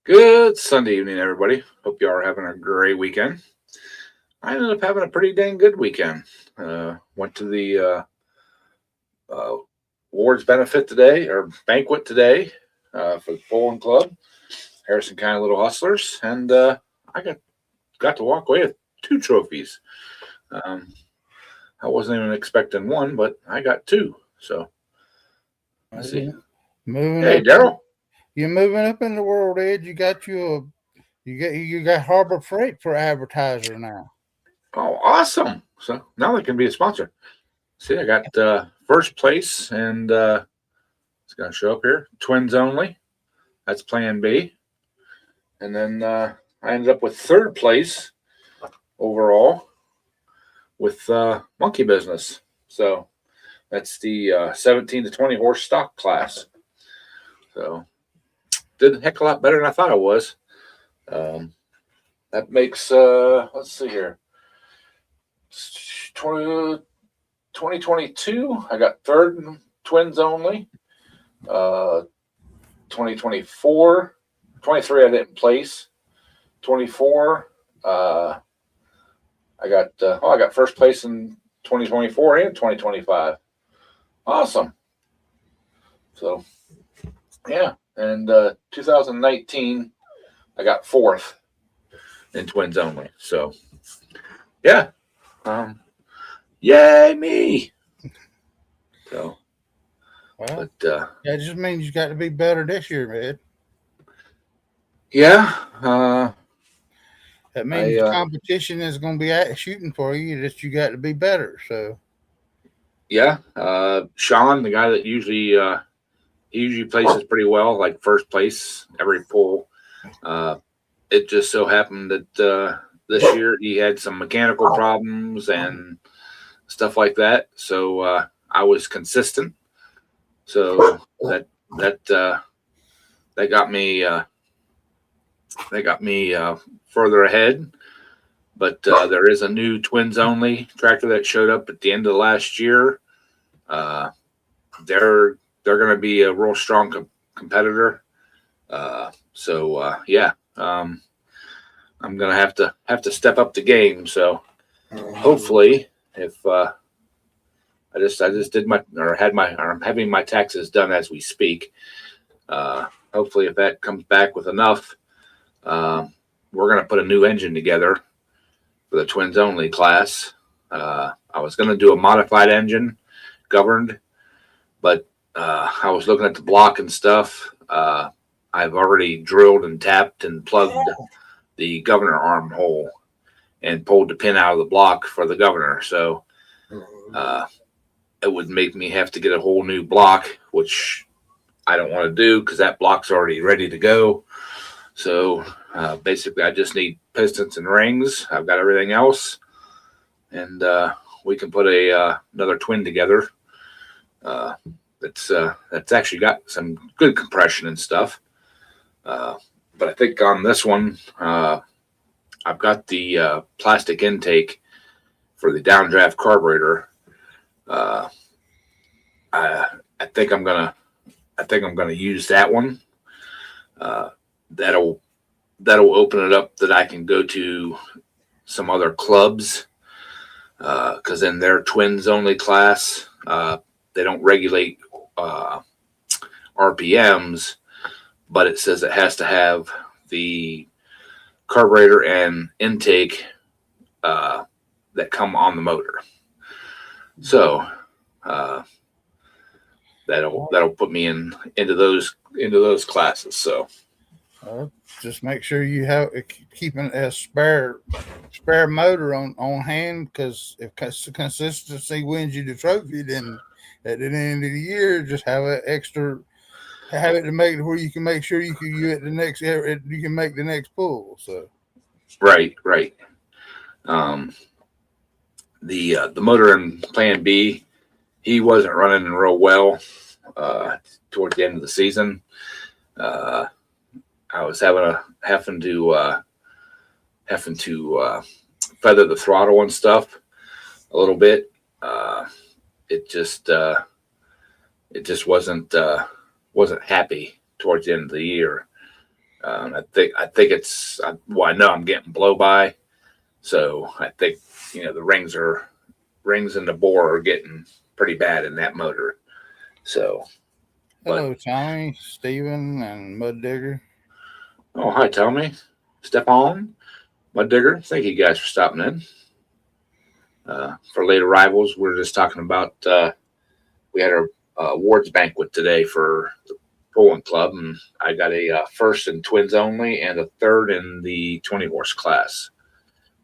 Good Sunday evening, everybody. Hope you all are having a great weekend. I ended up having a pretty dang good weekend. Went to the awards benefit today, or banquet today, for the bowling club, Harrison County Little Hustlers, and I got to walk away with 2 trophies. I wasn't even expecting one, but I got 2. So let's see. Moving Hey, up, Daryl. you're moving up in the world, Ed. You got you got Harbor Freight for advertiser now. Oh, awesome! So now they can be a sponsor. See, I got first place, and it's going to show up here. Twins only. That's Plan B. And then I ended up with 3rd place overall with Monkey Business. So that's the 17 to 20 horse stock class. So did a heck of a lot better than I thought it was. That makes, let's see here, 2022, I got 3rd in Twins only. 2024, 23, I didn't place. 24, I got first place in 2024 and 2025. Awesome. So, yeah. And 2019, I got 4th in Twins only. So, yeah. Yay me. So, Well, but that just means you got to be better this year, Ed. yeah. That means competition is going to be shooting for you. That you got to be better. So, yeah. Sean, the guy that usually he usually places pretty well, like first place every pull. It just so happened that this year he had some mechanical problems and stuff like that. So I was consistent. So that got me further ahead. But there is a new Twins only tractor that showed up at the end of last year. They're going to be a real strong competitor. Yeah. I'm gonna have to step up the game. So hopefully, if I just I'm having my taxes done as we speak. Hopefully, if that comes back with enough, we're gonna put a new engine together for the Twins only class. I was gonna do a modified engine, governed, but I was looking at the block and stuff. I've already drilled and tapped and plugged the governor arm hole and pulled the pin out of the block for the governor. So it would make me have to get a whole new block, which I don't want to do because that block's already ready to go. So basically, I just need pistons and rings. I've got everything else, and we can put another twin together. That's actually got some good compression and stuff. But I think on this one, I've got the plastic intake for the downdraft carburetor. I think I'm gonna use that one. That'll open it up that I can go to some other clubs because in their twins only class, they don't regulate RPMs, but it says it has to have the carburetor and intake that come on the motor. So that'll put me into those classes. So just make sure you have keeping a spare motor on hand, because if consistency wins you the trophy, then at the end of the year, just have an extra. Have it to make where you can make sure you at the next you can make the next pull. So right. The motor in Plan B, he wasn't running real well towards the end of the season. I was having to feather the throttle and stuff a little bit. It just wasn't happy towards the end of the year. I think it's I know I'm getting blow by, so I think the rings and the bore are getting pretty bad in that motor. So, Hello, Tommy, Steven, and Mud Digger. oh, hi, Tommy, Stephon, Mud Digger. Thank you guys for stopping in. For late arrivals, we're just talking about we had our awards banquet today for the pulling club, and I got a first in twins only and a third in the 20 horse class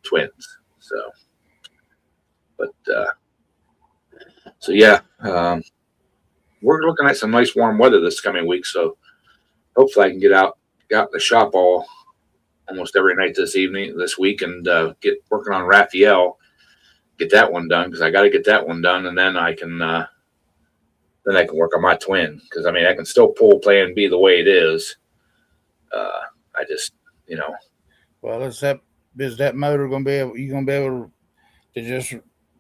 twins. So, but yeah, we're looking at some nice warm weather this coming week. So hopefully I can get out in the shop almost every night this week, and get working on Raphael, get that one done, because I got to get that one done, and then I can work on my twin, because I can still pull Plan B the way it is. I just Well, is that motor gonna be able to just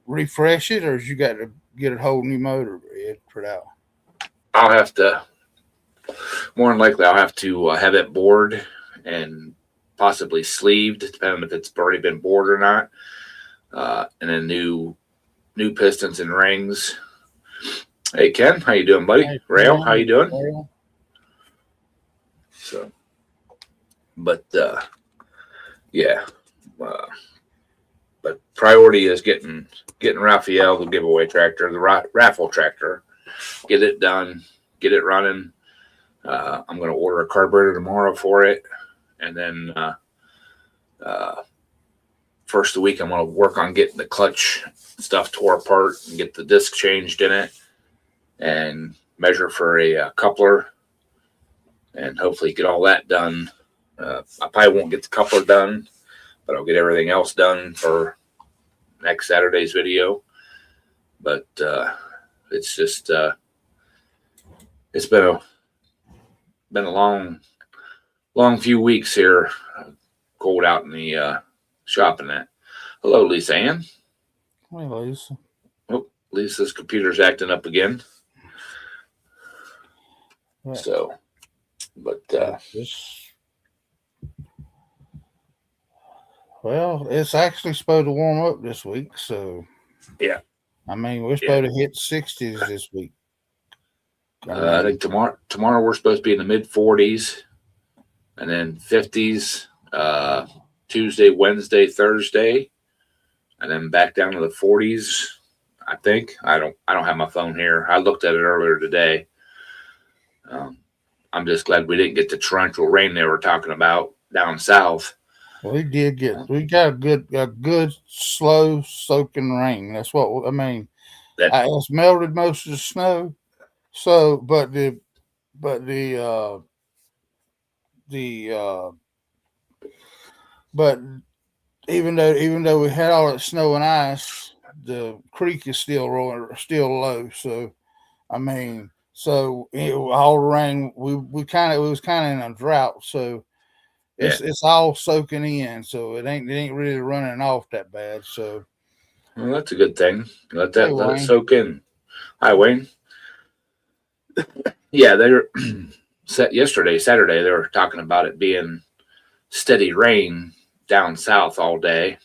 refresh it, or is you got to get a whole new motor for that? I'll have to, more than likely, I'll have to have it bored and possibly sleeved, depending if it's already been bored or not. And then new pistons and rings. Hey Ken, how you doing, buddy? Hey, Rail, how you doing? Rail. So, but yeah, but priority is getting Raphael the giveaway tractor, the raffle tractor, get it done, get it running. I'm going to order a carburetor tomorrow for it, and then first of the week I'm going to work on getting the clutch stuff tore apart and get the disc changed in it, and measure for a coupler, and hopefully get all that done. I probably won't get the coupler done, but I'll get everything else done for next Saturday's video. But it's just it's been a long few weeks here, cold out in the shop and that. Hello, Lisa Ann. Hey, Lisa. Oh, Lisa's computer's acting up again. Right. So, but well, it's actually supposed to warm up this week, so yeah. We're supposed to hit 60s this week. I think tomorrow we're supposed to be in the mid 40s, and then 50s Tuesday, Wednesday, Thursday, and then back down to the 40s. I think I don't have my phone here. I looked at it earlier today. I'm just glad we didn't get the torrential rain they were talking about down south. Well, we got a good slow soaking rain. That's what it's melted most of the snow. So, but even though we had all that snow and ice, the creek is still low. So, all the rain it was kind of in a drought. So it's all soaking in. So it ain't really running off that bad. So, well, that's a good thing. Let it soak in. Hi, Wayne. Yeah, they were yesterday, Saturday. They were talking about it being steady rain down south all day,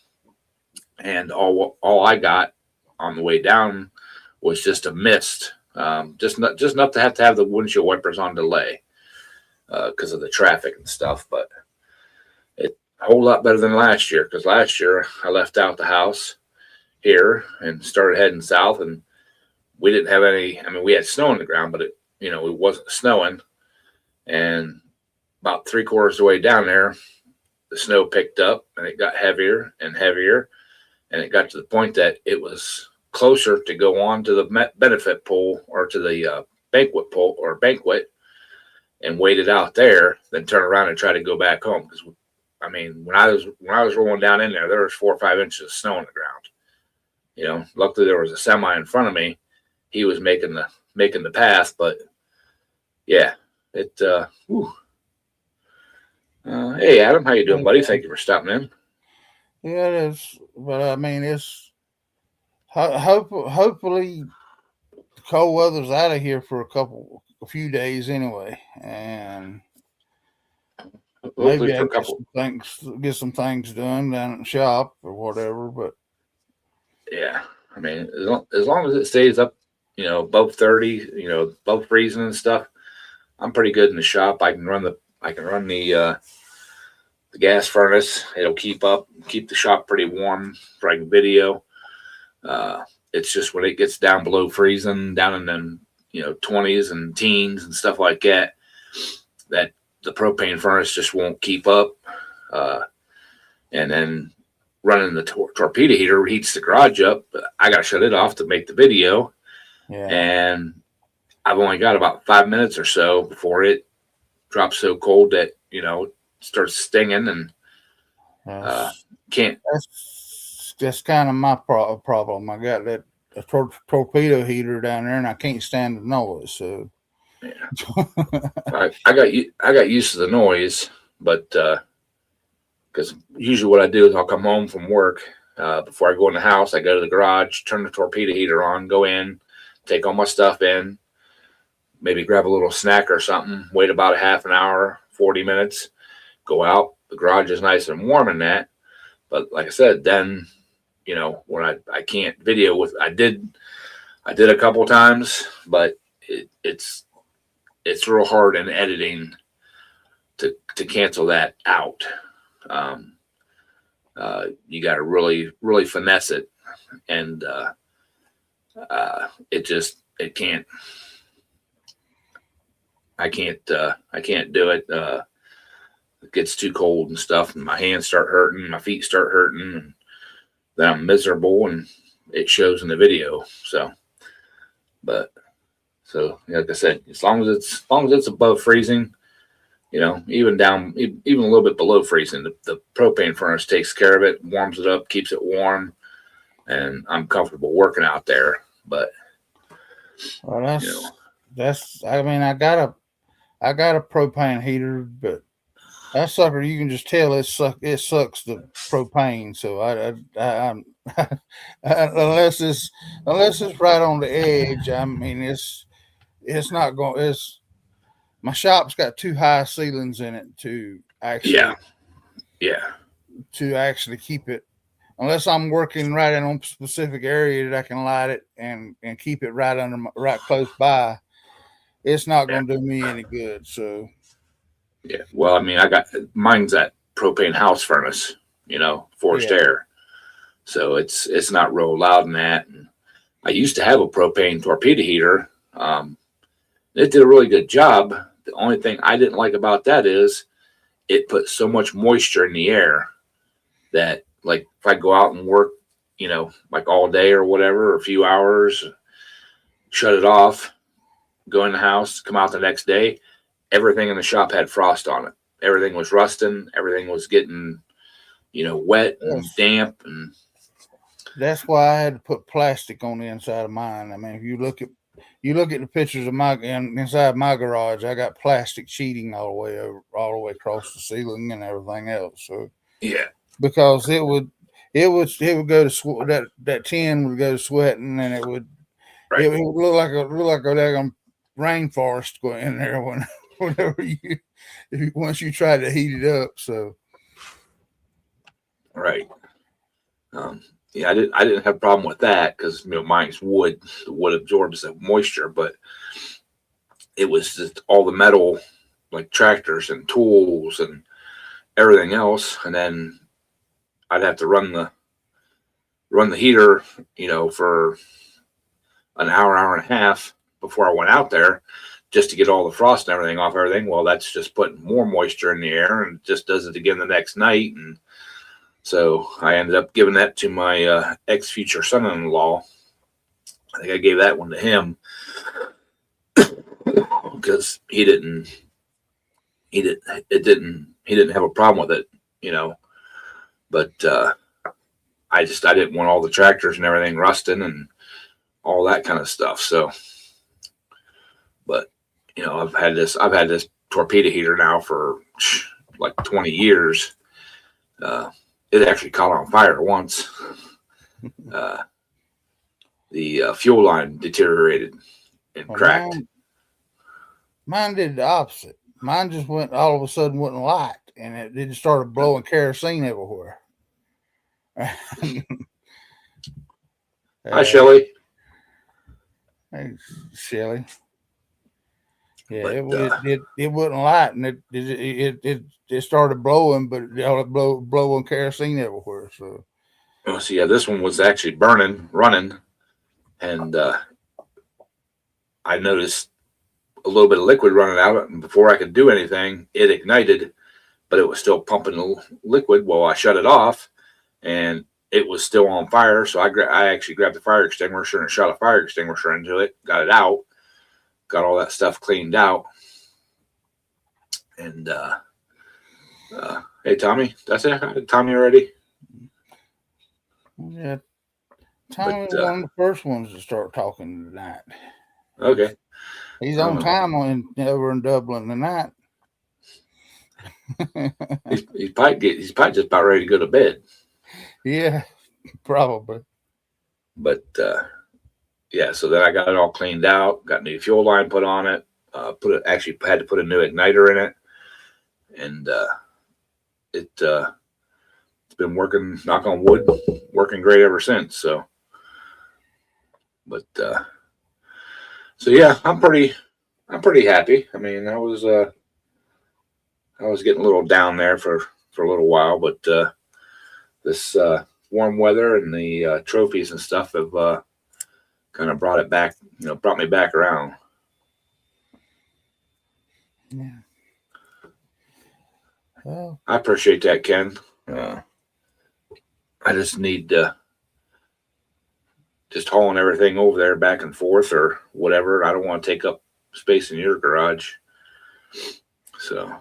and all I got on the way down was just a mist, just enough to have the windshield wipers on delay because of the traffic and stuff. But it's a whole lot better than last year, because last year I left out the house here and started heading south, and we didn't have any. We had snow on the ground, but it wasn't snowing, and about 3/4 of the way down there, the snow picked up and it got heavier and heavier, and it got to the point that it was closer to go on to the benefit pool or to the banquet and wait it out there than turn around and try to go back home. Because when I was rolling down in there was 4 or 5 inches of snow on the ground. Luckily there was a semi in front of me. He was making the path, but yeah, it Hey, Adam, how you doing, buddy? Thank you for stopping in. Yeah, it is. But I mean, it's hopefully the cold weather's out of here for a few days anyway, and Hopefully maybe for I a couple. get some things done down at the shop or whatever. But Yeah, I mean, as long as it stays up, above 30, above freezing and stuff, I'm pretty good in the shop. I can run the gas furnace. It'll keep the shop pretty warm for like video. It's just when it gets down below freezing, down in them 20s and teens and stuff like that, that the propane furnace just won't keep up. And then running the torpedo heater heats the garage up. But I got to shut it off to make the video, yeah, and I've only got about 5 minutes or so before it drops so cold that it starts stinging and that's can't. that's kind of my problem. I got that a torpedo heater down there, and I can't stand the noise. So Yeah, I got used to the noise, but because usually what I do is I'll come home from work. Before I go in the house, I go to the garage, turn the torpedo heater on, go in, take all my stuff in, maybe grab a little snack or something, wait about a half an hour, 40 minutes, go out. The garage is nice and warm in that. But like I said, then, when I can't video with, I did a couple times, but it's real hard in editing to cancel that out. You got to really, really finesse it. And it can't, I can't do it. It gets too cold and stuff, and my hands start hurting, my feet start hurting, and then I'm miserable, and it shows in the video. So, like I said, as long as it's above freezing, even a little bit below freezing, the propane furnace takes care of it, warms it up, keeps it warm, and I'm comfortable working out there. But well, that's. I mean, I got a propane heater, but that sucker, you can just tell it sucks the propane. So I'm unless it's right on the edge. I mean, it's not going. It's my shop's got too high ceilings in it yeah, yeah, to actually keep it. Unless I'm working right in a specific area that I can light it and keep it right close by, it's not yeah, going to do me any good. So yeah. Well, I mean, I got mine's that propane house furnace, forced yeah, air, so it's not real loud in that. And I used to have a propane torpedo heater. It did a really good job. The only thing I didn't like about that is it put so much moisture in the air that, like, if I go out and work, like all day or whatever, or a few hours, shut it off, go in the house, come out the next day, everything in the shop had frost on it. Everything was rusting. Everything was getting, wet and yes. damp. And That's why I had to put plastic on the inside of mine. I mean, if you look at the pictures of my inside my garage, I got plastic sheeting all the way across the ceiling and everything else. So yeah, because it would go to that tin would go to sweating, and it would look like a daggone rainforest going in there whenever once you try to heat it up. So right. Yeah, I didn't have a problem with that because mine's wood. The wood absorbs the moisture, but it was just all the metal, like tractors and tools and everything else, and then I'd have to run the heater, for an hour and a half before I went out there, just to get all the frost and everything off everything. Well, that's just putting more moisture in the air, and it just does it again the next night. And so I ended up giving that to my ex future son-in-law. I think I gave that one to him because he didn't have a problem with it, but I didn't want all the tractors and everything rusting and all that kind of stuff. So, but I've had this torpedo heater now for like 20 years. It actually caught on fire once. The fuel line deteriorated and cracked. Mine did the opposite. Mine just went all of a sudden wouldn't light, and it just started blowing kerosene everywhere. Hi, Shelly. Hey, Shelly. Yeah, But, it wouldn't light, and it started blowing, but it blowing kerosene everywhere. So, yeah, this one was actually running, and I noticed a little bit of liquid running out, and before I could do anything, it ignited, but it was still pumping the liquid. Well, I shut it off, and it was still on fire. So I actually grabbed the fire extinguisher and shot a fire extinguisher into it, got it out, got all that stuff cleaned out. And hey, Tommy, that's it. Tommy already? Yeah, Tommy was one of the first ones to start talking tonight. Okay. He's on time over in Dublin tonight. he's probably just about ready to go to bed. Yeah, probably. But yeah, so then I got it all cleaned out, got a new fuel line put on it, actually had to put a new igniter in it, and it's been working, knock on wood, working great ever since. So, but so yeah, I'm pretty happy. I mean, I was getting a little down there for a little while, but this warm weather and the trophies and stuff have kind of brought it back, brought me back around. Yeah. Well, I appreciate that, Ken. I just need just hauling everything over there back and forth or whatever. I don't want to take up space in your garage. So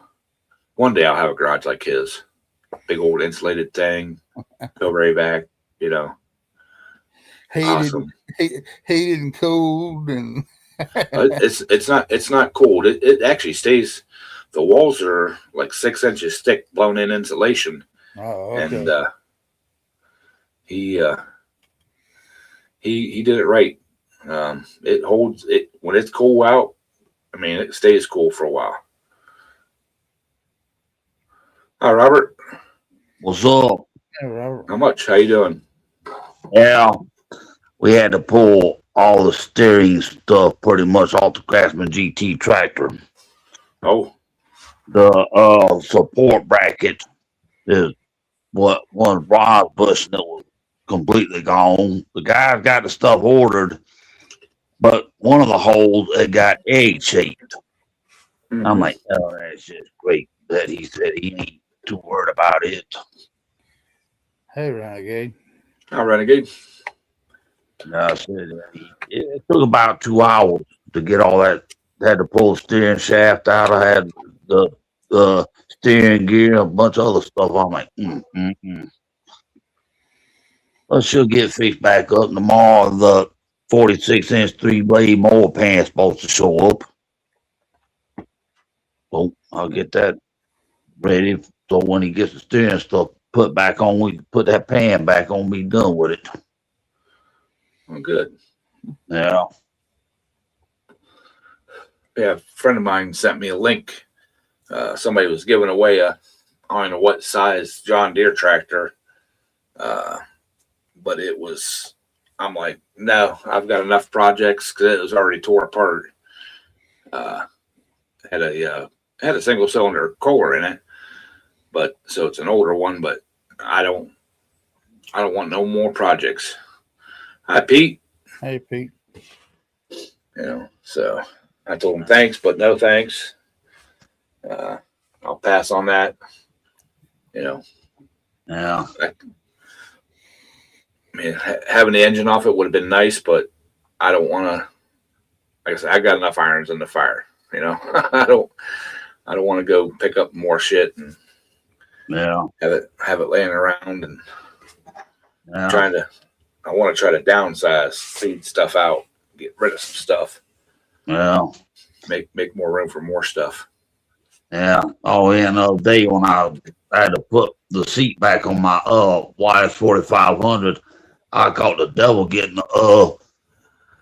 one day I'll have a garage like his. Big old insulated thing, go right back, awesome. Heated and cooled, and it's not cold. It actually stays. The walls are like 6 inches thick, blown in insulation. Oh, okay. And he did it right. It holds it when it's cool out. I mean, it stays cool for a while. Hi, Robert. What's up? Hey, Robert. How much? How you doing? Yeah, we had to pull all the steering stuff pretty much off the Craftsman GT tractor. Oh, The support bracket is what one rod bushing that was completely gone. The guys got the stuff ordered, but one of the holes had got egg shaped. mm-hmm. I'm like, oh, that's just great that he said he ain't too worried about it. Hey, Renegade. Hi, Renegade. And I said it took about 2 hours to get all that. Had to pull the steering shaft out. I had the steering gear, a bunch of other stuff. I'm like, Well, she'll get fixed back up tomorrow. The 46-inch 3-blade mower pan's supposed to show up. So I'll get that ready. So when he gets the steering stuff put back on, we can put that pan back on, be done with it. Oh, good. Yeah. Yeah, a friend of mine sent me a link. Somebody was giving away I don't know what size John Deere tractor, but it was. I'm like, no, I've got enough projects because it was already tore apart. Had a single cylinder Kohler in it, but so it's an older one. But I don't want no more projects. Hi, Pete. Hey, Pete. So I told him thanks, but no thanks. I'll pass on that. Yeah. I mean, having the engine off it would have been nice, but I don't want to. Like I said, I got enough irons in the fire. I don't want to go pick up more shit and have it laying around and I want to try to downsize, feed stuff out, get rid of some stuff. Yeah. Make more room for more stuff. Yeah. Oh, yeah. Another day when I had to put the seat back on my YS 4500, I caught the devil getting the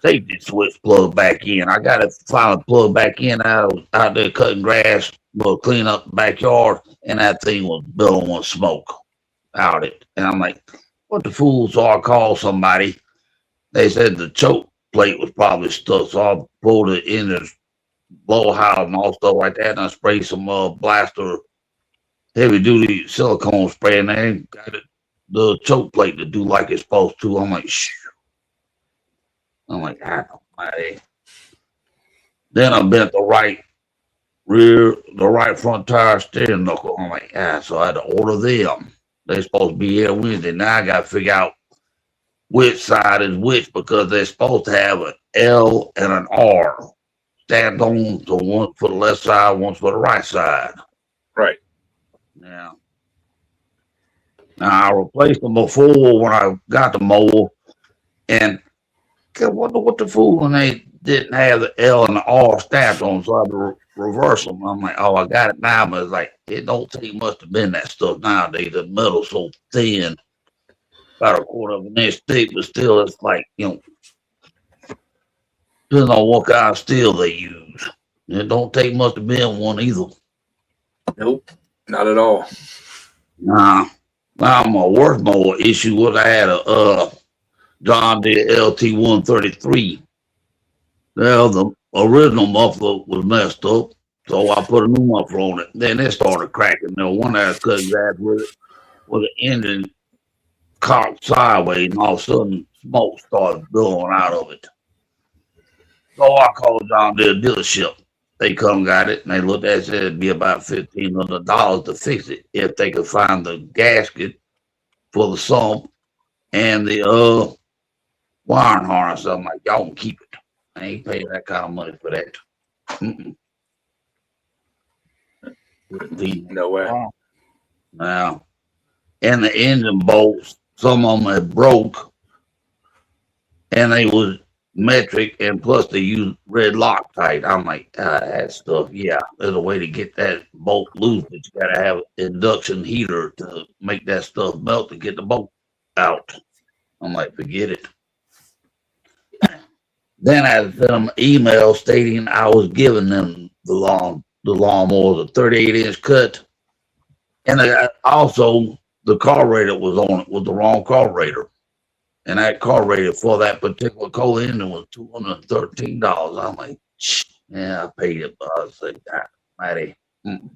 safety switch plug back in. I got it finally plugged back in. I was out there cutting grass, cleaning up the backyard, and that thing was billowing smoke out it. And I'm like, what the fool? So I called somebody. They said the choke plate was probably stuck. So I pulled it in the blowhouse and all stuff like that. And I sprayed some blaster heavy duty silicone spray, and they got it, the choke plate to do like it's supposed to. I'm like, shh. I'm like, almighty. Then I bent the right front tire steering knuckle. I'm like, so I had to order them. They're supposed to be here Wednesday. Now I got to figure out which side is which because they're supposed to have an L and an R stamped on, so one for the left side, one for the right side. Right. Yeah. Now I replaced them before when I got the mower, and I wonder what the fool when they didn't have the L and the R stamped on, so I had to reverse them. I'm like, oh, I got it now, but it's like it don't take much to bend that stuff nowadays. The metal's so thin, about a quarter of an inch thick, but still, it's like depending on what kind of steel they use. It don't take much to bend one either. Nope, not at all. Nah. Now my worst mower issue was I had a John Deere LT133. Well, the original muffler was messed up, so I put a new muffler on it. Then it started cracking. Now one day I was cutting grass with it, with the engine cocked sideways, and all of a sudden smoke started blowing out of it. So I called John Deere dealership. They come got it, and they looked at it, said it'd be about $1,500 to fix it if they could find the gasket for the sump and the wiring harness. I'm like, y'all can keep it. I ain't paying that kind of money for that. No way. Wow. Now, and the engine bolts, some of them had broke, and they was metric, and plus they use red Loctite. I'm like, that stuff, yeah, there's a way to get that bolt loose, but you gotta have an induction heater to make that stuff melt to get the bolt out. I'm like, forget it. Then I sent them an email stating I was giving them the lawnmower, the 38-inch cut, and also the carburetor was on it, was the wrong carburetor. And that carburetor for that particular coal engine was $213. I'm like, yeah, I paid it, but I was like, Matty, ain't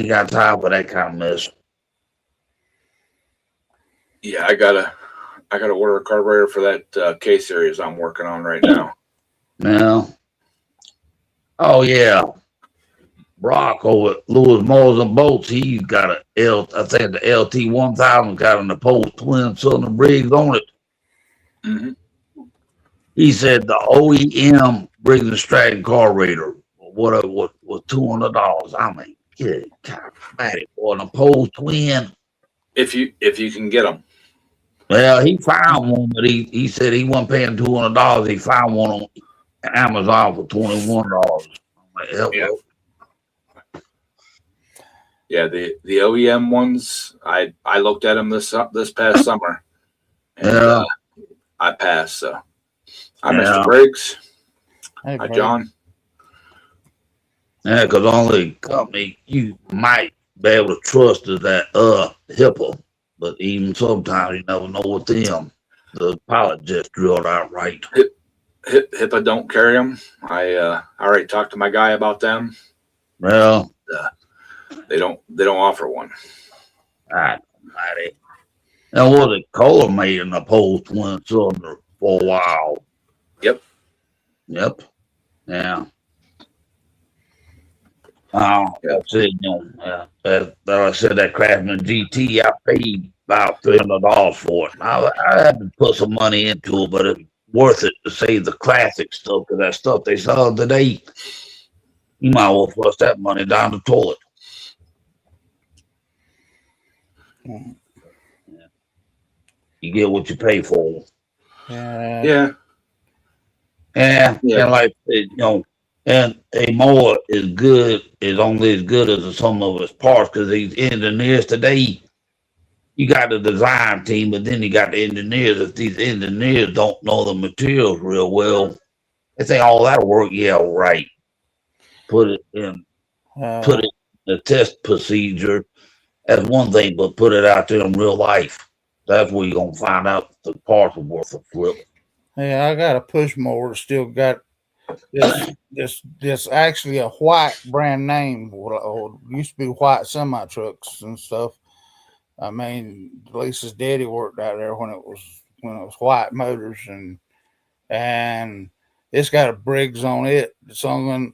got time for that kind of mess. Yeah, I gotta order a carburetor for that K series I'm working on right now. Now, oh yeah, Brock over at Lewis Motors and Bolts, he's got I think the LT1000 got an opposed twin cylinder Briggs on it. Mm-hmm. He said the OEM Briggs and Stratton carburetor was $200. I mean, good God, for an opposed twin. If you can get them. Well, he found one, but he said he wasn't paying $200. He found one on Amazon for $21. I'm like, yeah. Yeah, the OEM ones, I looked at them this past summer, and I passed. So, hi, Mr. Briggs. Hey, hi, John. Yeah, because only company you might be able to trust is that HIPAA, but even sometimes you never know with them. The pilot just drilled out right. HIPAA don't carry them. I already talked to my guy about them. Well. They don't offer one. Right. Now was it Kohler made an opposed twin cylinder for a while? Yep. Yeah. That's it. I said that Craftsman GT, I paid about $300 for it. I had to put some money into it, but it's worth it to save the classic stuff because that stuff they sell today, you might well flush that money down the toilet. Yeah. You get what you pay for. Yeah. And like And a mower is only as good as the sum of its parts because these engineers today, you got the design team, but then you got the engineers. If these engineers don't know the materials real well, they say, "Oh, that'll work." Yeah, right. Put it in, put Uh, it in the test procedure. That's one thing, but put it out there in real life. That's where you're gonna find out the parts are worth a flip. yeah, I got a push mower. Still got this actually a white brand name. Or used to be white semi trucks and stuff. I mean, Lisa's daddy worked out there when it was white motors and it's got a Briggs on it. The song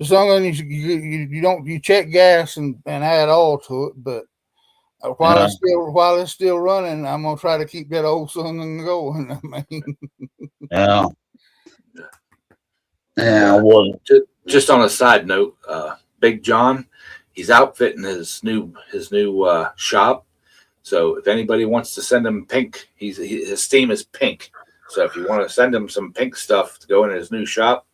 you don't you check gas and add oil to it, but Yeah, while it's still running, I'm gonna try to keep that old song going. I mean, yeah, And yeah. Well, just on a side note, Big John, he's outfitting his new shop. So if anybody wants to send him pink, his theme is pink. So if you want to send him some pink stuff to go in his new shop,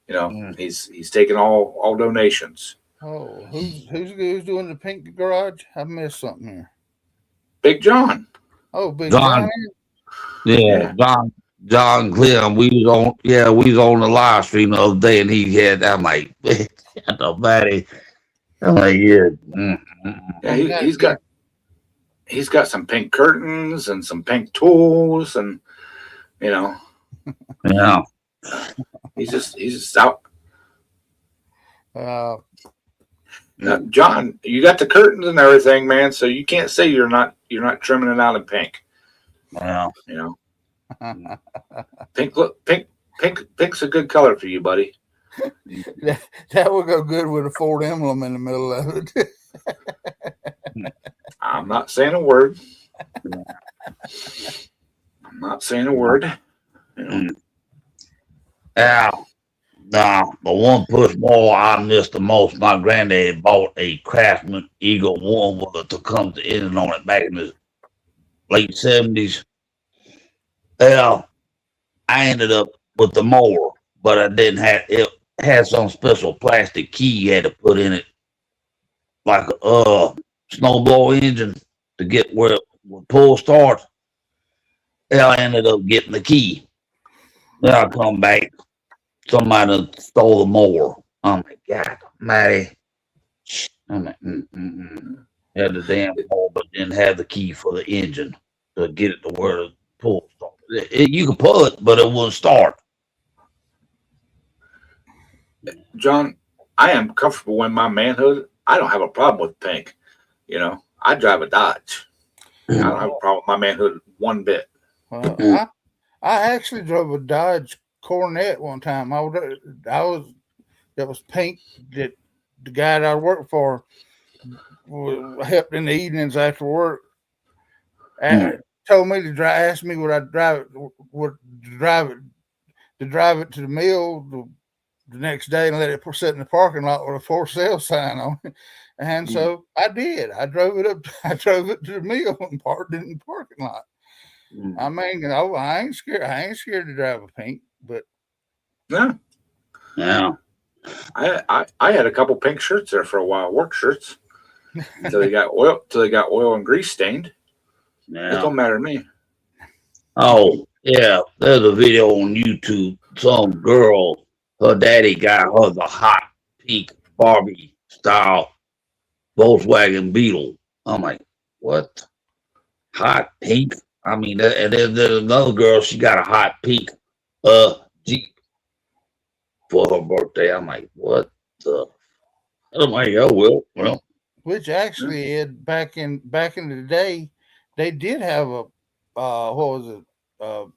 he's taking all donations. oh, who's doing the pink garage? I missed something here. Big John, Oh, Big John, Johnny. yeah, yeah, John Clem. We was on the live stream the other day, and he had. I'm like, the fatty. I'm like, yeah. yeah, I'm glad. he's got some pink curtains and some pink tools, and you know Yeah. he's just out. Uh, John, you got the curtains and everything, man. So you can't say you're not trimming it out in pink. Yeah. You know, pink's a good color for you, buddy. that would go good with a Ford emblem in the middle of it. I'm not saying a word. I'm not saying a word. You know, Yeah. Now, the one push more I missed the most, my granddad bought a Craftsman Eagle 1 with a Tecumseh engine on it back in the late 70s. Well, I ended up with the mower, but I didn't have it. Had some special plastic key you had to put in it, like a snowball engine to get where it would pull start. Well, I ended up getting the key. Then I come back, somebody stole the mower. Oh my God, Matty. I'm like, had the damn mower, but didn't have the key for the engine to get it to where the pull start. You could pull it, but it wouldn't start. John, I am comfortable in my manhood. I don't have a problem with pink. I drive a Dodge. I don't have a problem with my manhood one bit. I actually drove a Dodge Coronet one time. That was pink. That the guy that I worked for helped in the evenings after work. And told me to drive. Asked me would I drive it to the mill the next day and let it sit in the parking lot with a for sale sign on it. And so I did. I drove it to the mill and parked it in the parking lot. I mean, I ain't scared. I ain't scared to drive a pink, but No, Yeah. I had a couple pink shirts there for a while, work shirts, until they got oil and grease stained. It Yeah. don't matter to me. Oh, yeah. There's a video on YouTube. Some girl, her daddy got her the hot pink Barbie style Volkswagen Beetle. I'm like, what? Hot pink? I mean, and then there's another girl, she got a hot pink Jeep for her birthday. I'm like, what the? I'm like, oh, well. which actually Ed, back in the day, they did have a what was it?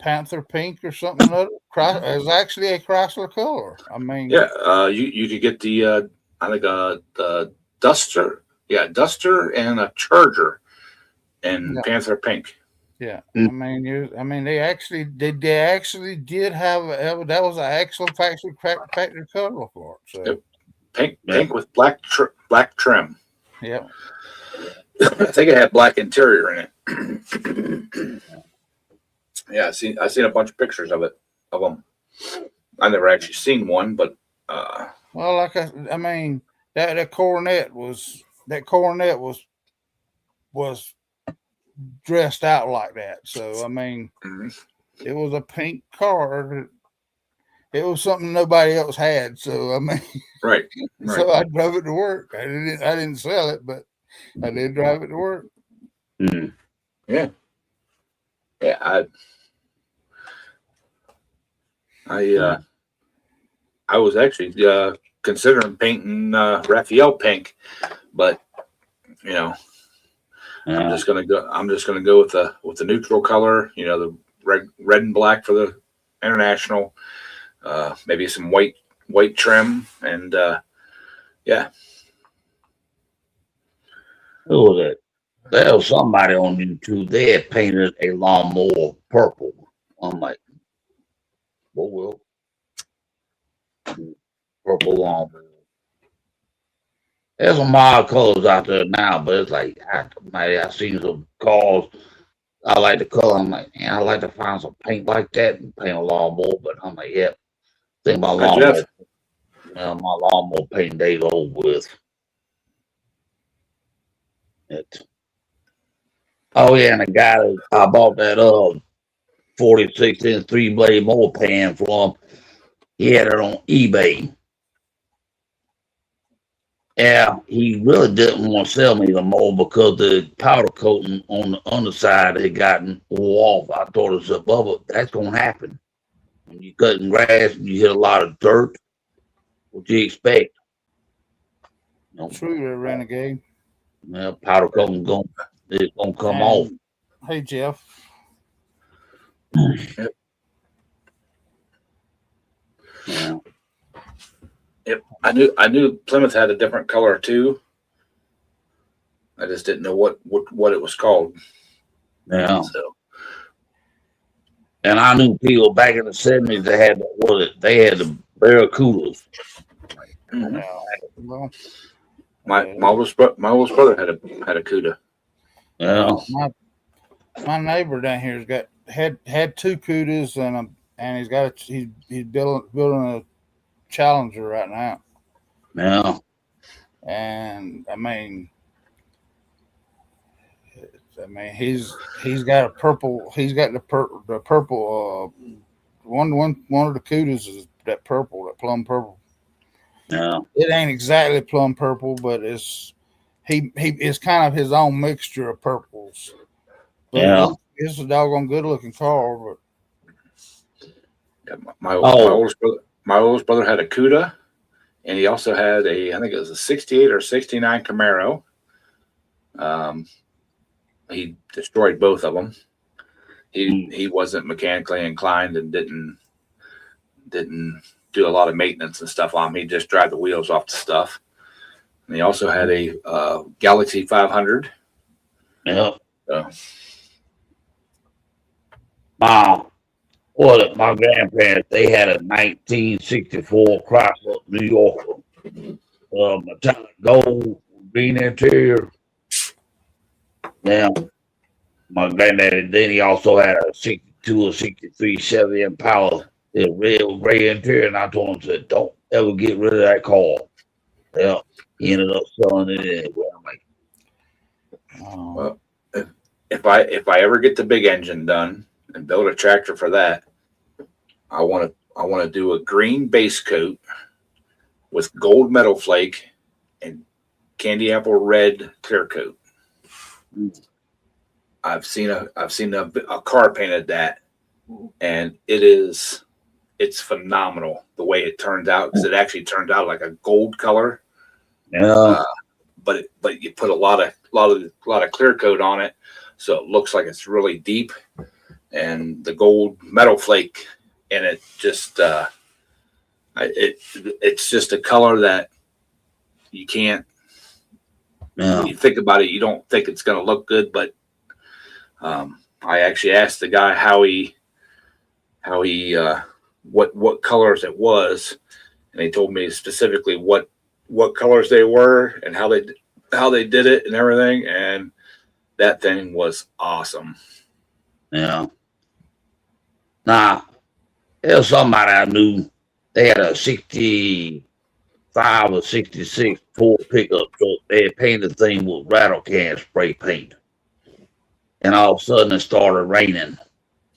Panther pink or something. It was actually a Chrysler color. I mean, Yeah, you could get the I think the Duster, yeah, Duster and a Charger in yeah, Panther pink. yeah. I mean, they actually did have that was an actual factory color for it. So Yep. Pink with black trim. yeah. I think it had black interior in it. Yeah, I seen a bunch of pictures of them. I never actually seen one, but Well, I mean, that coronet was dressed out like that. So I mean, it was a pink car. It was something nobody else had. So I mean, right. so I drove it to work. I didn't sell it, but I did drive it to work. Mm. Yeah. I was actually considering painting Raphael pink, but you know, I'm just gonna go with the neutral color. You know, the red and black for the international. Maybe some white trim, and yeah. Who was it? There was somebody on YouTube. They had painted a lawnmower purple. I'm like, oh well, purple lawnmower. There's some mild colors out there now, but it's like I seen some cars. I like the color. I'm like, man, I like to find some paint like that and paint a lawnmower. But I'm like, yeah, think my Hi, lawnmower, Jeff. my lawnmower paint days over with. It. Oh yeah, and the guy that I bought that 46-inch 3-blade mower pan from, he had it on eBay. Yeah, he really didn't want to sell me the mower because the powder coating on the underside had gotten wore off. I told him, Bubba, that's gonna happen. When you cutting grass and you hit a lot of dirt, what do you expect? True, there, Renegade. Well, powder coating it's gonna come off. Hey, Jeff. Yep. Yeah. Yep. I knew Plymouth had a different color too. I just didn't know what it was called. Yeah. So. And I knew people back in the 70s they had the Barracudas. Mm-hmm. Well, my oldest brother had a Cuda. Yeah. My neighbor down here had two Cudas and he's building a Challenger right now. Yeah. And I mean he's got a purple. He's got the purple. One of the Cudas is that plum purple. Yeah. It ain't exactly plum purple, but it's kind of his own mixture of purples. But yeah. It's a doggone good looking car. But yeah, my oldest brother had a Cuda, and he also had I think it was a 68 or 69 Camaro. He destroyed both of them. He wasn't mechanically inclined and didn't do a lot of maintenance and stuff on them. He just drive the wheels off the stuff. And he also had a Galaxy 500. Yeah. So. My grandparents, they had a 1964 Chrysler New Yorker. Metallic gold, green interior. Now, my granddaddy, then he also had a 62 or 63 Chevy Impala, the red with gray interior. And I told him, said, don't ever get rid of that car. Yeah, he ended up selling it anyway. I'm like, well, if I ever get the big engine done and build a tractor for that, I want to do a green base coat with gold metal flake and candy apple red clear coat. I've seen a car painted that, and it's phenomenal the way it turned out, because it actually turned out like a gold color. Yeah. But you put a lot of clear coat on it, so it looks like it's really deep, and the gold metal flake in it just it's just a color that you can't. Yeah. When you think about it, you don't think it's going to look good, but I actually asked the guy how he what colors it was, and he told me specifically what colors they were and how they did it and everything, and that thing was awesome. Yeah. Now, there's somebody I knew they had a 65 or 66 Ford pickup truck. They had painted the thing with rattle can spray paint. And all of a sudden it started raining.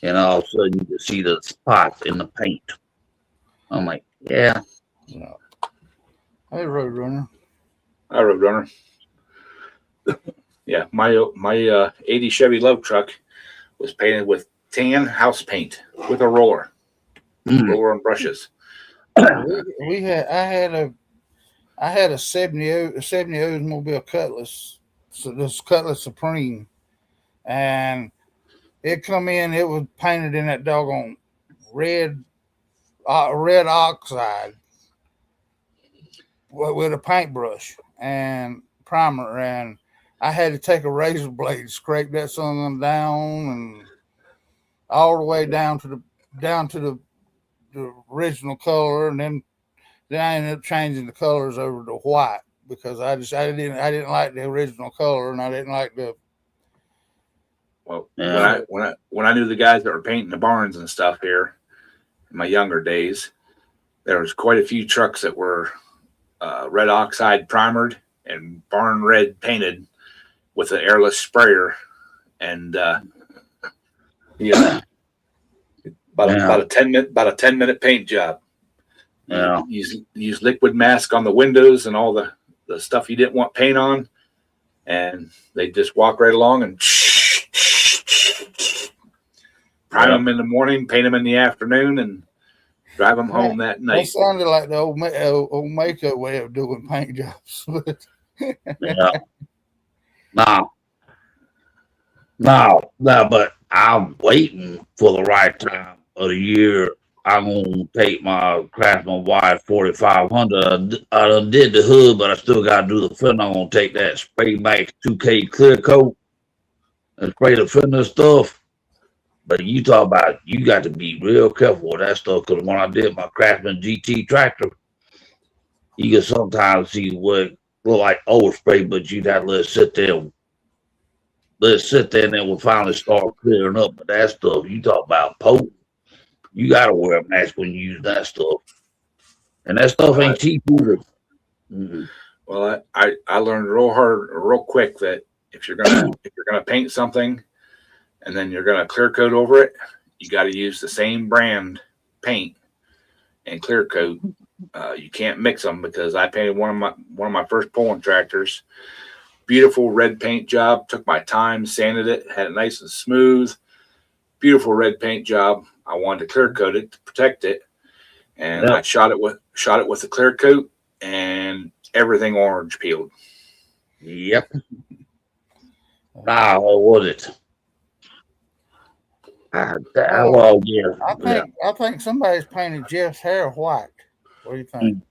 And all of a sudden you could see the spots in the paint. I'm like, yeah. No. Hey, Roadrunner. I Roadrunner. Yeah, my 80 Chevy Love truck was painted with tan house paint with a roller and brushes. I had a 70 Oldsmobile Cutlass, so this Cutlass Supreme, and it come in. It was painted in that doggone red oxide with a paintbrush and primer, and I had to take a razor blade, scrape that son down, and all the way down to the original color, and then I ended up changing the colors over to white because I didn't like the original color, and I didn't like the. Well, when I knew the guys that were painting the barns and stuff here in my younger days, there was quite a few trucks that were red oxide primered and barn red painted with an airless sprayer, and about a 10-minute paint job. Yeah. Use liquid mask on the windows and all the stuff you didn't want paint on, and they just walk right along and prime them in the morning, paint them in the afternoon, and drive them home that night. That sounded like the old makeup way of doing paint jobs. Yeah. No, but I'm waiting for the right time of the year. I'm gonna take my Craftsman Wide 4500. I done did the hood, but I still gotta do the fender. I'm gonna take that Spray Max 2K clear coat and spray the fender stuff. But you talk about, you got to be real careful with that stuff, because when I did my Craftsman GT tractor, you can sometimes see what look like overspray, but you'd have to let it sit there. And then we'll finally start clearing up. But that stuff, you talk about potent, you got to wear a mask when you use that stuff. And that stuff ain't cheap either. Mm-hmm. Well, I learned real quick that if you're gonna paint something and then you're gonna clear coat over it, you got to use the same brand paint and clear coat. You can't mix them, because I painted one of my first pulling tractors. Beautiful red paint job. Took my time, sanded it, had it nice and smooth. Beautiful red paint job. I wanted to clear coat it to protect it, and I shot it with the clear coat, and everything orange peeled. Yep. What was it? Well, yeah. I think somebody's painted Jeff's hair white. What do you think?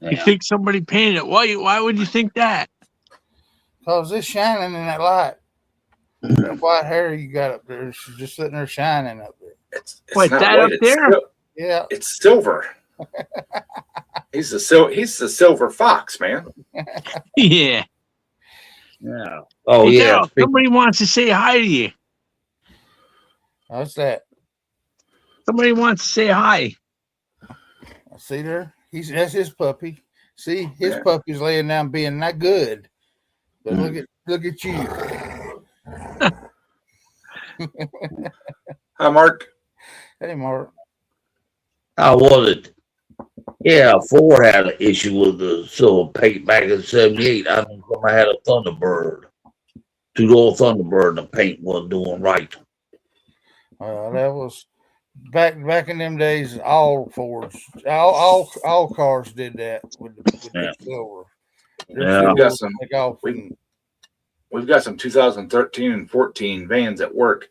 You think somebody painted it? Why would you think that? Because it's shining in that light. That white hair you got up there, she's just sitting there shining up there. It's what, not that white, up there? Yeah, it's silver. He's the silver fox, man. Yeah. Yeah. Oh, hey, yeah. Daryl, somebody wants to say hi to you. How's that? Somebody wants to say hi. I see there. That's his puppy. See, his puppy's laying down being not good. But look at you. Hi, Mark. Hey, Mark. How was it? Yeah, Ford had an issue with the silver paint back in '78. I think somebody had a Thunderbird. Two-door Thunderbird, and the paint wasn't doing right. That was back in them days. All Fords, all cars did that with the silver. We've got some 2013 and 14 vans at work,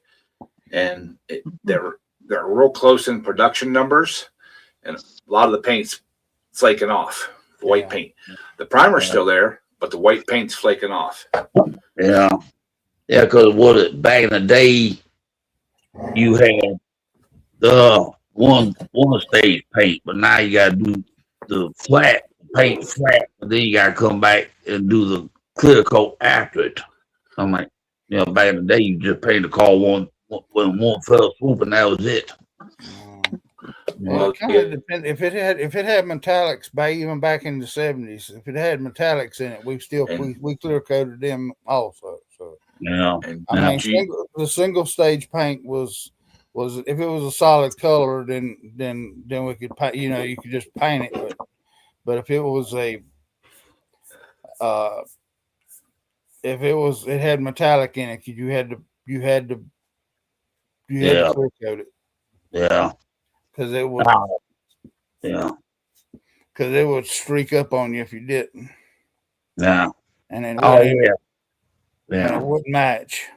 and they're real close in production numbers, and a lot of the paint's flaking off. The white paint, the primer's still there, but the white paint's flaking off. Yeah, because back in the day, you had the one stage paint, but now you got to do the paint flat, and then you got to come back and do the clear coat after it. I'm like, back in the day, you just painted the car one fell swoop, and that was it. Well, it kind yeah. of depends. If it had metallics even back in the 70s, if it had metallics in it, we clear coated them also. So Yeah. And I mean, gee, the single stage paint was if it was a solid color, then we could paint. You could just paint it. But if it was uh, it had metallic in it, you had to Yeah. clear coat it Yeah. because it would Yeah. streak up on you if you didn't, Yeah. and then Oh yeah. and Yeah. it wouldn't match.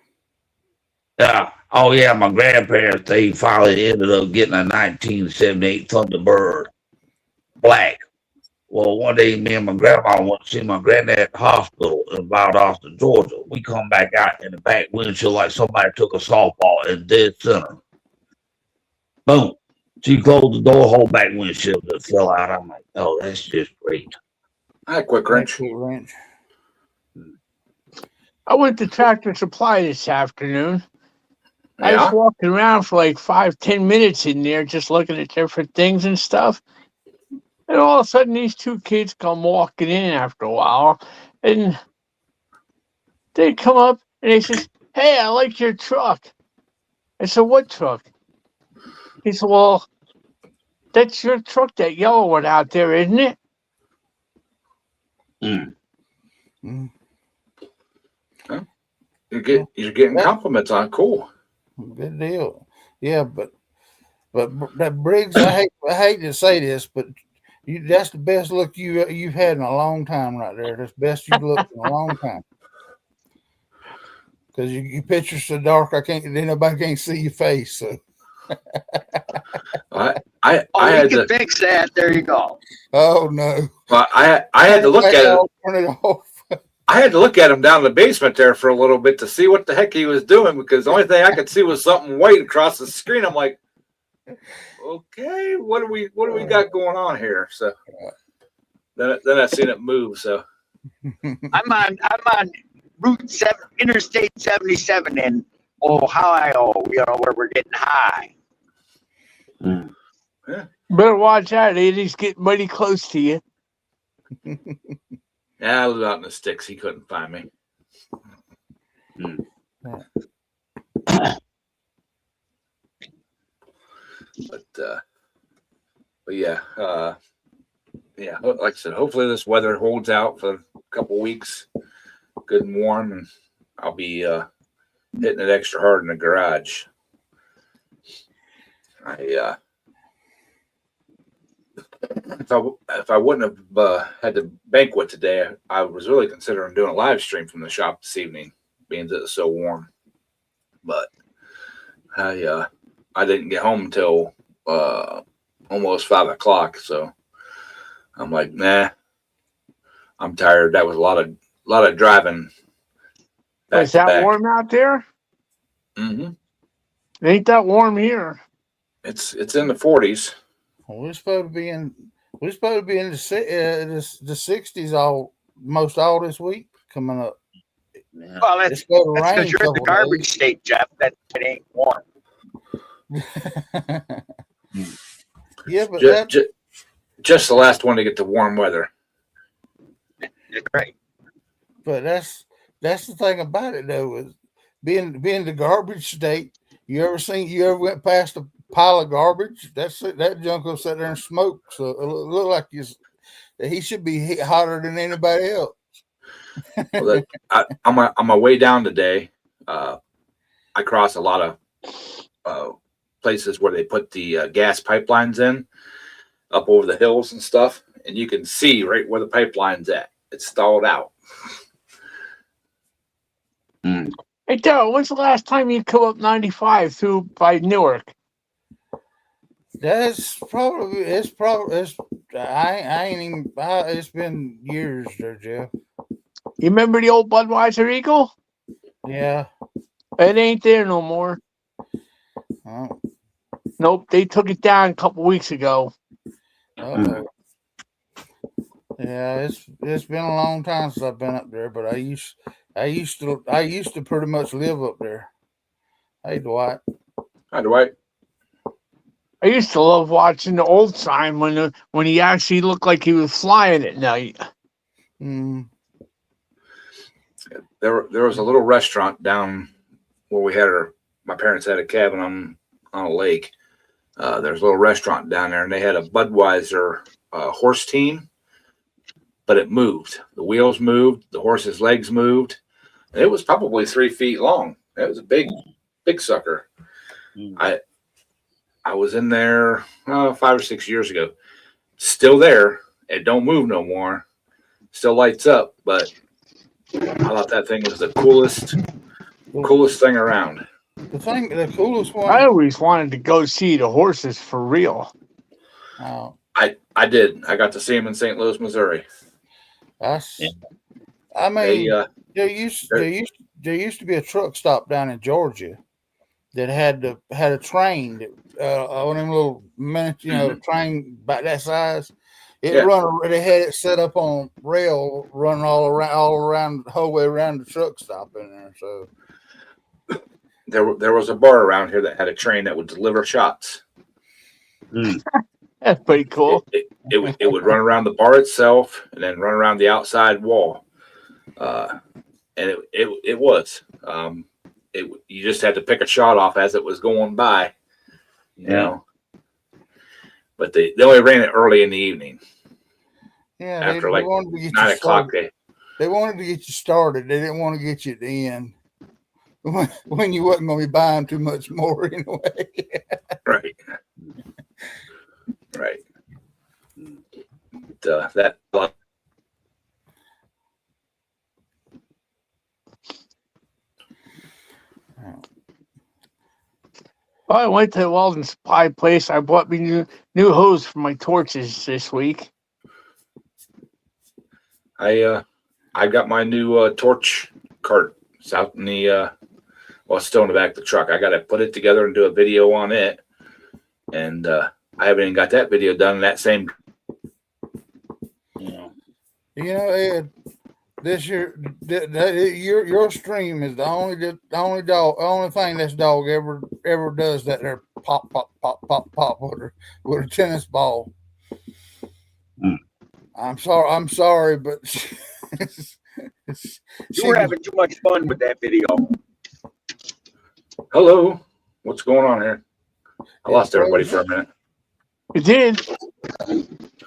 Yeah. Oh yeah. My grandparents, they finally ended up getting a 1978 Thunderbird black. Well, one day me and my grandma went to see my granddad at the hospital in Valdosta, Georgia. We come back out in the back windshield like somebody took a softball in dead center. Boom. She closed the door, whole back windshield just fell out. I'm like, oh, that's just great. hi, quick wrench. Wrench. I went to Tractor Supply this afternoon. I was Yeah. walking around for like 5-10 minutes in there, just looking at different things and stuff. And all of a sudden, these two kids come walking in after a while, and they come up and they says, "Hey, I like your truck." I said, "What truck?" He said, "Well, that's your truck, that yellow one out there, isn't it?" Mm. You're getting compliments on it. Cool. Good deal. Yeah, but that Briggs, I hate to say this, but that's the best look you've had in a long time right there. That's the best you've looked in a long time. Because your picture's so dark, nobody can't see your face. So I Oh, had we can to. fix that. There you go. oh no. Well, I had to look at it. Turn it off. I had to look at him down in the basement there for a little bit to see what the heck he was doing because the only thing I could see was something white across the screen. I'm like, okay, what do we got going on here? So then I seen it move. So I'm on Route 7, Interstate 77 in Ohio. Where we're getting high. Better watch out, Eddie's getting mighty close to you. yeah, I was out in the sticks. He couldn't find me. But yeah, like I said, hopefully this weather holds out for a couple weeks, good and warm, and I'll be hitting it extra hard in the garage. If I wouldn't have had the banquet today, I was really considering doing a live stream from the shop this evening, being that it's so warm. But I didn't get home until almost 5 o'clock, so I'm like, nah, I'm tired. That was a lot of driving. Is that warm out there? Mm-hmm. It ain't that warm here. It's in the 40s. We're supposed to be in the 60s most all this week coming up. Yeah. Well, that's because you're in the garbage state, Jeff. That it ain't warm. Yeah, but just the last one to get the warm weather. That's right. But that's the thing about it though, is being the garbage state. You ever went past a pile of garbage? That junk will sit there and smoke. So it look like he should be hotter than anybody else. Well, on my way down today, I cross a lot of places where they put the gas pipelines in up over the hills and stuff, and you can see right where the pipeline's at. It's stalled out. Hey, Daryl, when's the last time you come up 95 through by Newark? It's been years there, Jeff. You remember the old Budweiser Eagle? Yeah. It ain't there no more. Oh. Nope, they took it down a couple weeks ago. Uh-oh. Yeah, it's been a long time since I've been up there, but I used to pretty much live up there. Hey, Dwight. Hi, Dwight. I used to love watching the old time when he actually looked like he was flying at night. Mm. There was a little restaurant down where we had my parents had a cabin on a lake. There's a little restaurant down there, and they had a Budweiser horse team, but it moved. The wheels moved, the horse's legs moved. And it was probably 3 feet long. It was a big sucker. I was in there 5 or 6 years ago. Still there. It don't move no more. Still lights up, but I thought that thing was the coolest thing around. The coolest one. I always wanted to go see the horses for real. Oh, I did. I got to see him in St. Louis, Missouri. that's. I mean, They, there used to be a truck stop down in Georgia that had a train that one of them little miniature, train about that size. They had it set up on rail, running all around the whole way around the truck stop in there. So there was a bar around here that had a train that would deliver shots. That's pretty cool. It would run around the bar itself and then run around the outside wall. And it was. You just had to pick a shot off as it was going by, you know. But they only ran it early in the evening. Yeah, After they wanted to get 9 you o'clock. started. They wanted to get you started. They didn't want to get you at the end when you wasn't going to be buying too much more anyway. Right. That. I went to the Weldon Supply place. I bought me new hose for my torches this week. I got my new torch cart. It's out in the it's still in the back of the truck. I got to put it together and do a video on it, and I haven't even got that video done. That same, Ed, this year your stream is the only thing this dog ever does that there pop with a tennis ball. I'm sorry, but You were having too much fun with that video. hello, what's going on here? I lost everybody for a minute. You did?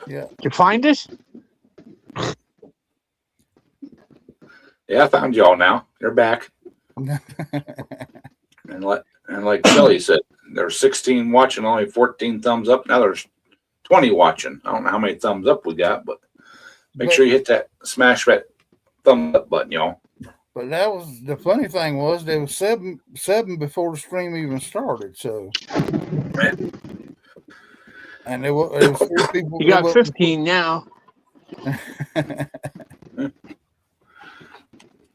Yeah. Did you find us? Yeah, I found y'all now. You're back. And like Shelly said, there's 16 watching, only 14 thumbs up. Now there's 20 watching. I don't know how many thumbs up we got, but sure you smash that thumbs up button, y'all. But that was the funny thing was there was seven before the stream even started. So, and there was 3 people. You got 15 now.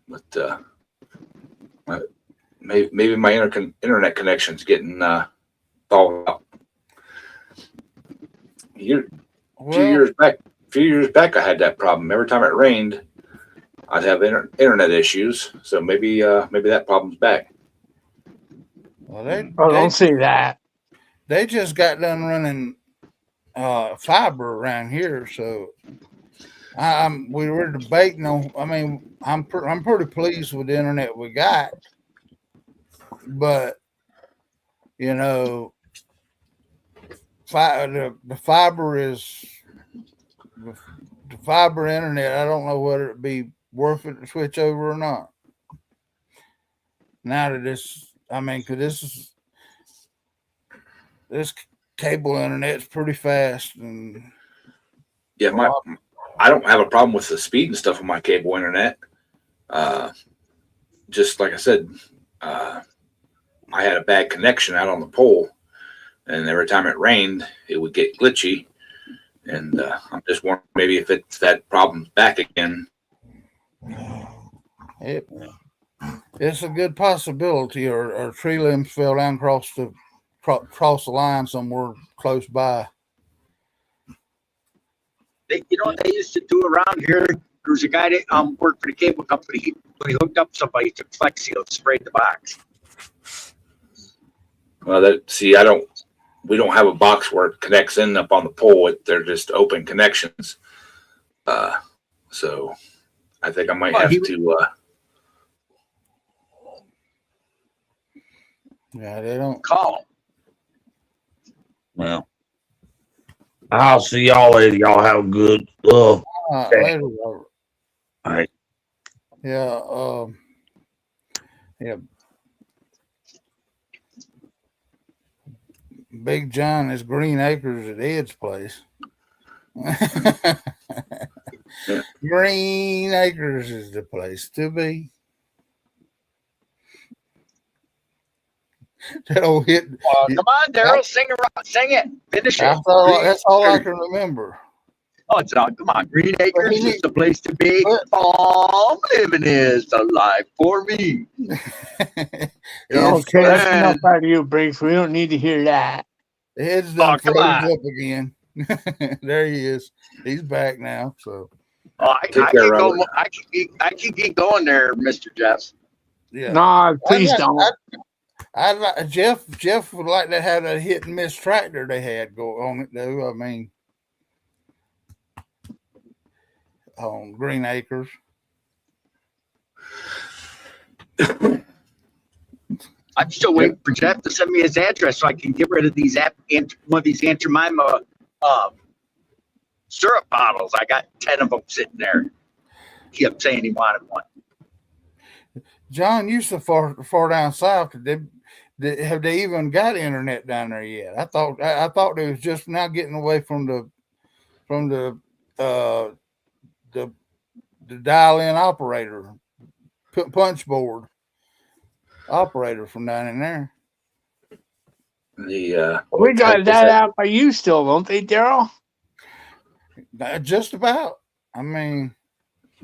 But maybe my internet connection's getting thawed out. A few years back, I had that problem. Every time it rained, I'd have internet issues. So maybe that problem's back. Well, Don't say that. They just got done running fiber around here, so we were debating on. I mean, I'm pretty pleased with the internet we got, but the fiber is the fiber internet. I don't know whether it'd be worth it to switch over or not. Now that because this cable internet's pretty fast, and Yeah, I don't have a problem with the speed and stuff on my cable internet. Just like I said, I had a bad connection out on the pole, and every time it rained, it would get glitchy. And I'm just wondering maybe if that problem's back again. It's a good possibility, or tree limbs fell down across the line somewhere close by. What they used to do around here? There was a guy that worked for the cable company. When he hooked up somebody, he took Flex Seal, sprayed the box. Well, I we don't have a box where it connects in up on the pole. They're just open connections. So I think I might Well, have he- to. Yeah, they don't. Call. Well, I'll see y'all later. Y'all have a good. Later, Robert. All right. Yeah. Yeah. Big John is Green Acres at Ed's place. Green Acres is the place to be. That old hit. Come on, Daryl, sing it. Finish it. That's all I can remember. Oh, it's not. Come on, Green Acres he- is the place to be. but- Farm living is the life for me. Ed's, Okay, that's man. enough out of you, Briggs. We don't need to hear that. Ed's done come froze on. up again. There he is. He's back now. So Oh, I Take can care, go. Robert. I can keep going there, Mr. Jeff. yeah. No, please don't. I'd like Jeff would like to have that hit and miss tractor they had go on it though. I mean, on Green Acres. I'm still waiting for Jeff to send me his address so I can get rid of these one of these Aunt Jemima syrup bottles. I got 10 of them sitting there. He kept saying he wanted one. John, you so far down south. Have they even got internet down there yet? I thought it was just now getting away from the dial-in operator, punch board operator from down in there. We got that out by you still, don't they, Daryl? Just about. I mean,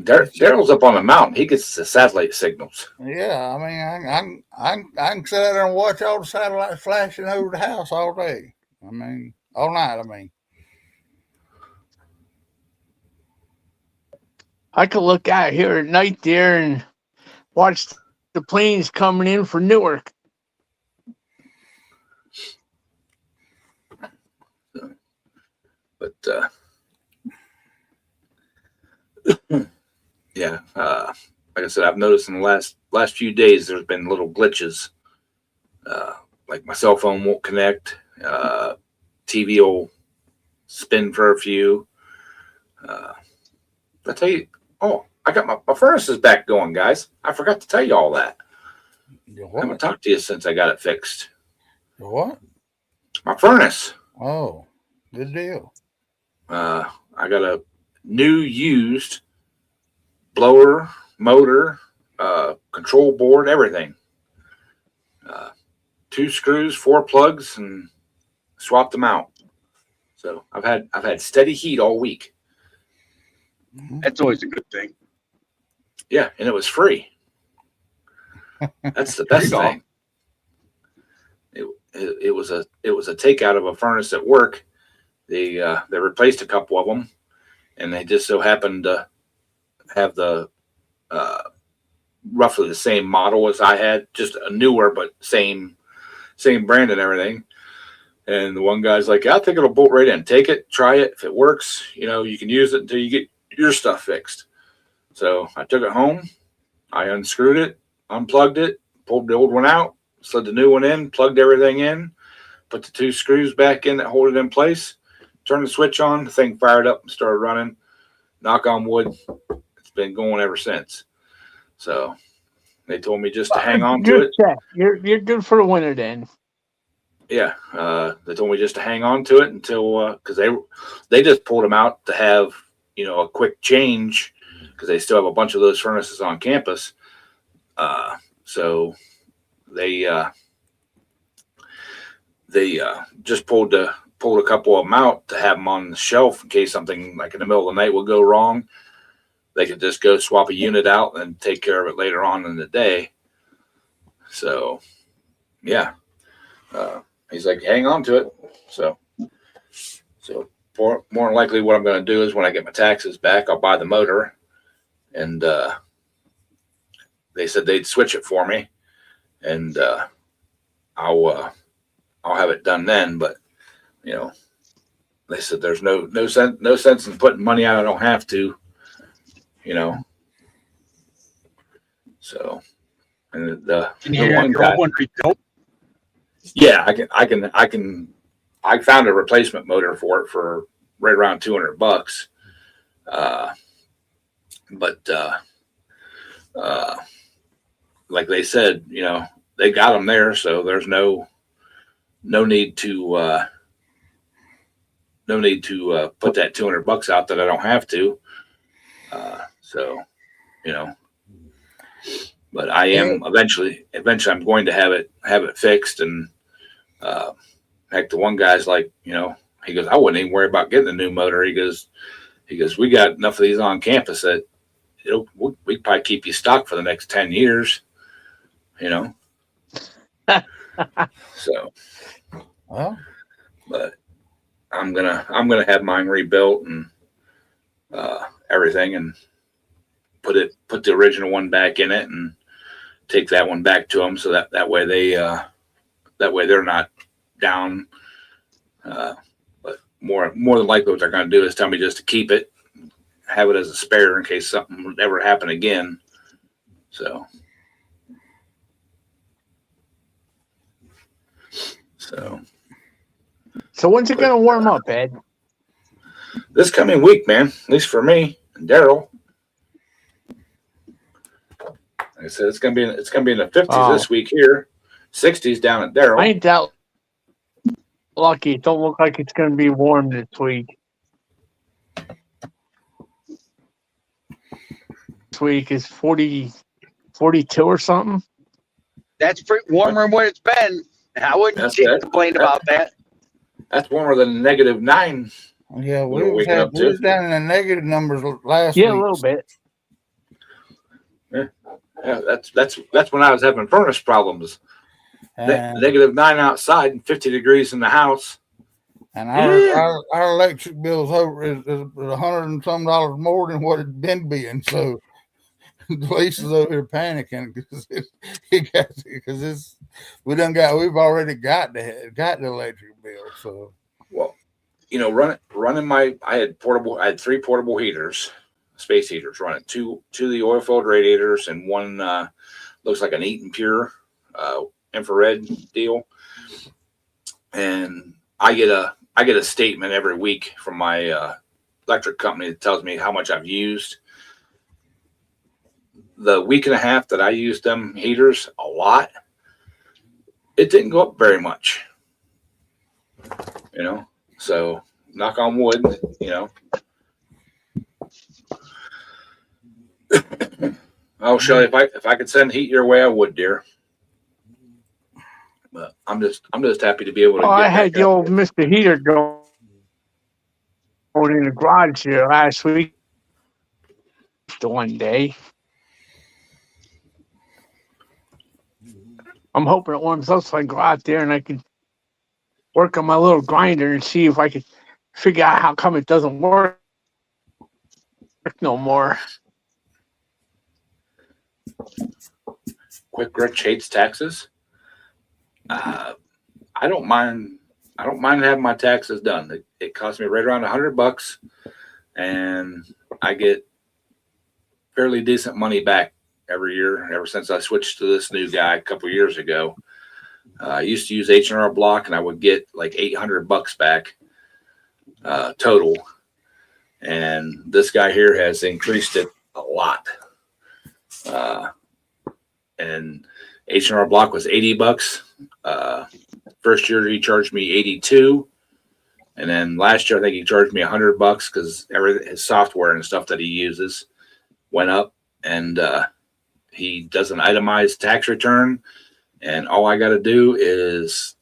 Daryl's up on the mountain. He gets the satellite signals. yeah. I mean, I can sit out there and watch all the satellites flashing over the house all day. I mean, all night. I mean, I could look out here at night there and watch the planes coming in for Newark. But yeah, like I said, I've noticed in the last few days there's been little glitches. Like my cell phone won't connect. TV will spin for a few. I tell you, I got my furnace is back going, guys. I forgot to tell you all that. I haven't talked to you since I got it fixed. What? My furnace. Oh, good deal. I got a new used blower, motor, control board, everything. 2 screws, 4 plugs, and swapped them out. So I've had steady heat all week. That's always a good thing. Yeah, and it was free. That's the best There you thing. It was a takeout of a furnace at work. They replaced a couple of them, and they just so happened to have the roughly the same model as I had, just a newer but same brand and everything. And the one guy's like, I think it'll bolt right in. Take it, try it. If it works, you can use it until you get your stuff fixed. So I took it home. I unscrewed it, unplugged it, pulled the old one out, slid the new one in, plugged everything in, put the 2 screws back in that hold it in place, turned the switch on, the thing fired up and started running. Knock on wood, it's been going ever since. So they told me just to hang on to it. Set. You're good for the winter then. Yeah, they told me just to hang on to it until because they just pulled them out to have a quick change because they still have a bunch of those furnaces on campus. So they just pulled a couple of them out to have them on the shelf in case something like in the middle of the night would go wrong. They could just go swap a unit out and take care of it later on in the day. So, yeah. He's like, hang on to it. So more than likely what I'm going to do is when I get my taxes back, I'll buy the motor. And they said they'd switch it for me. And I'll have it done then. But you know, they said there's no sense in putting money out I don't have to, you know. So, and Can the you one have guy, your one rebuilt? yeah, I found a replacement motor for it for right around $200. But like they said, you know, they got them there, so there's no need to put that $200 out that I don't have to. So, you know, but I am eventually I'm going to have it fixed. And heck, the one guy's like, you know, he goes, I wouldn't even worry about getting a new motor. He goes, we got enough of these on campus that we could probably keep you stocked for the next 10 years, you know. So, Well, but I'm gonna have mine rebuilt and everything, and put the original one back in it, and take that one back to them, so that way they're not down. But more than likely, what they're going to do is tell me just to keep it, have it as a spare in case something would ever happen again. So when's it gonna warm up, Ed? this coming week, man, at least for me and Daryl. Like I said, it's gonna be in the 50s this week here, 60s down at I Daryl. ain't that lucky. It don't look like it's gonna be warm this week. This week is 40, 42 or something. That's pretty warmer than what it's been. I wouldn't complain about that. That's warmer than -9. yeah, We we were was, waking up we was to. down in the negative numbers last Yeah, week. a little bit. Yeah, that's when I was having furnace problems. And, -9 outside and 50 degrees in the house. and our electric bill's over is $100 and some more than what it'd been being. So Lisa's over here panicking because we've already got the electric bill. So Well, you know, I had 3 portable heaters, space heaters, running two of the oil filled radiators, and one looks like an Eaton Pure infrared deal. And I get a statement every week from my electric company that tells me how much I've used. The week and a half that I used them heaters a lot, it didn't go up very much, you know. So knock on wood, you know. Oh, Shelly, if I could send heat your way, I would, dear. But I'm just happy to be able to. I had the old Mr. Heater going in the garage here last week. One day, I'm hoping it warms up so I can go out there and I can work on my little grinder and see if I can figure out how come it doesn't work no more. Quick Rich hates taxes. I don't mind having my taxes done. It costs me right around $100, and I get fairly decent money back every year. Ever since I switched to this new guy a couple years ago, I used to use H&R Block, and I would get like $800 back total. And this guy here has increased it a lot. And H&R Block was $80. First year he charged me $82, and then last year I think he charged me $100 because his software and stuff that he uses went up. And he does an itemized tax return, and all I got to do is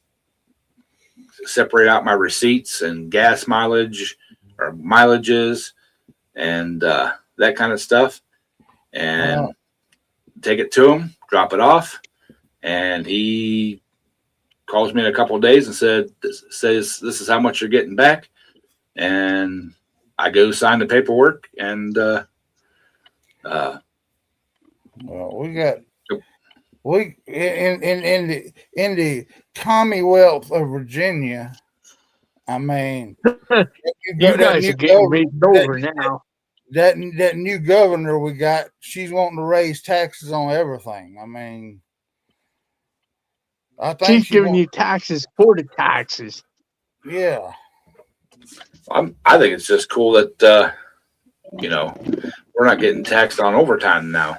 separate out my receipts and gas mileage or mileages and that kind of stuff, and take it to him, drop it off, and he calls me in a couple of days and says this is how much you're getting back, and I go sign the paperwork, and we in the Commonwealth of Virginia, I mean, You guys are getting raised over now. that new governor we got, she's wanting to raise taxes on everything. I mean, I think She's giving you taxes for the taxes. yeah. I think it's just cool that we're not getting taxed on overtime now.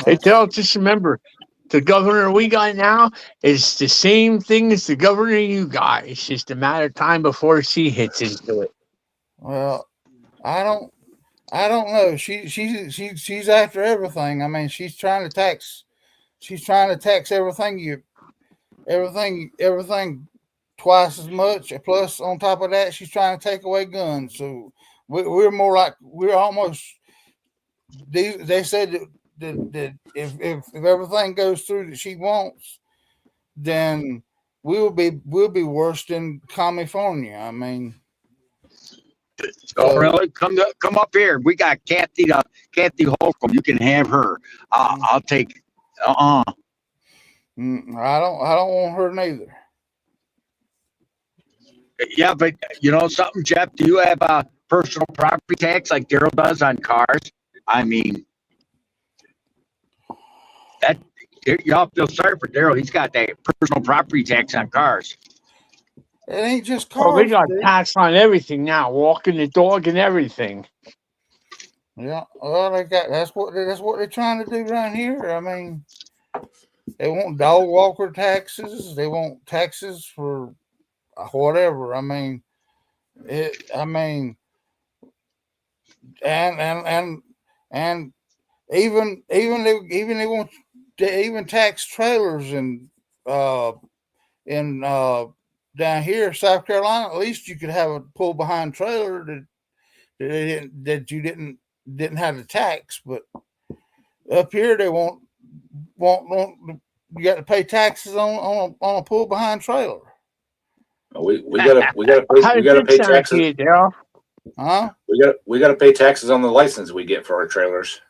Hey, Dale, just remember, the governor we got now is the same thing as the governor you got. It's just a matter of time before she hits into it. Well, I don't know. She's after everything. I mean, she's trying to tax everything twice as much. Plus, on top of that, she's trying to take away guns. So we're more like we're almost. They said that if everything goes through that she wants, then we'll be worse than California. I mean. Oh, really? Come up here. We got Kathy Holcomb. You can have her. I'll take. I don't want her neither. Yeah, but you know something, Jeff? Do you have a personal property tax like Daryl does on cars? I mean, that y'all feel sorry for Daryl. He's got that personal property tax on cars. It ain't just cars. Oh, they got dude. tax on everything now, walking the dog and everything. Yeah, well, that's what they're trying to do around here. I mean, they want dog walker taxes. They want taxes for whatever. I mean, and even they want to even tax trailers and down here, South Carolina. At least you could have a pull behind trailer that you didn't have the tax, but up here they won't you got to pay taxes on a pull behind trailer. We gotta pay taxes. Here, Daryl? Huh? We gotta pay taxes on the license we get for our trailers.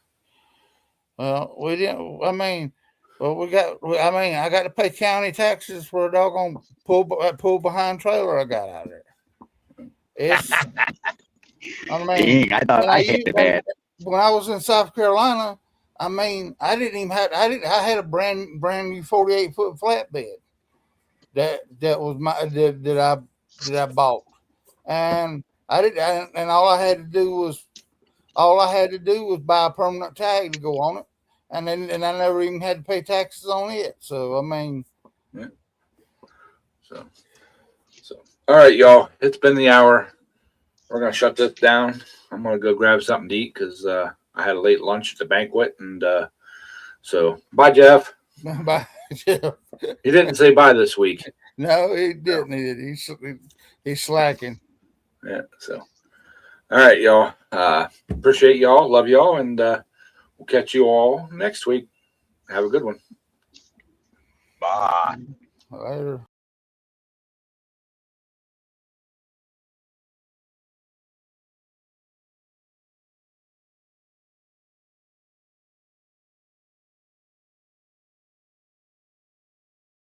Well, we didn't. I mean, I got to pay county taxes for a doggone pull behind trailer I got out there. It's. I mean, Dang, I thought I had it bad. When I was in South Carolina, I mean, I had a brand new 48-foot flatbed that was that I bought, and all I had to do was buy a permanent tag to go on it, and I never even had to pay taxes on it. So I mean, yeah. So all right, y'all. It's been the hour. We're gonna shut this down. I'm gonna go grab something to eat because I had a late lunch at the banquet, and so bye, Jeff. Bye, Jeff. He didn't say bye this week. No, he didn't. He's slacking. Yeah. So, all right, y'all. Appreciate y'all. Love y'all, and we'll catch you all next week. Have a good one. Bye. Later.